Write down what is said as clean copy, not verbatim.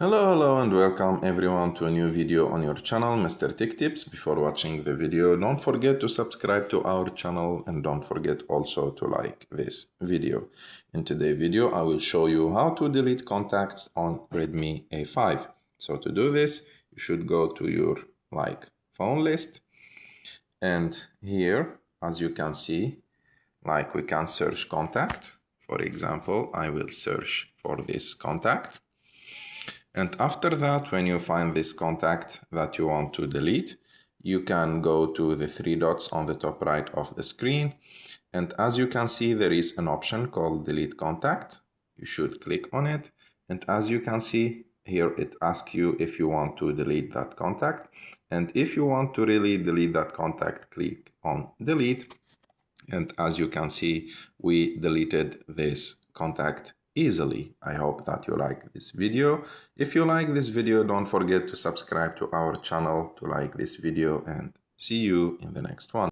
Hello and welcome everyone to a new video on your channel, Mr. Tech Tips. Before watching the video, don't forget to subscribe to our channel and don't forget also to like this video. In today's video, I will show you how to delete contacts on Redmi A5. So to do this, you should go to your phone list, and here, as you can see, we can search contact. For example, I will search for this contact. And after that, when you find this contact that you want to delete, you can go to the three dots on the top right of the screen. And as you can see, there is an option called delete contact. You should click on it. And as you can see here, it asks you if you want to delete that contact. And if you want to really delete that contact, click on delete. And as you can see, we deleted this contact easily. I hope that you like this video. If you like this video, don't forget to subscribe to our channel, to like this video, and see you in the next one.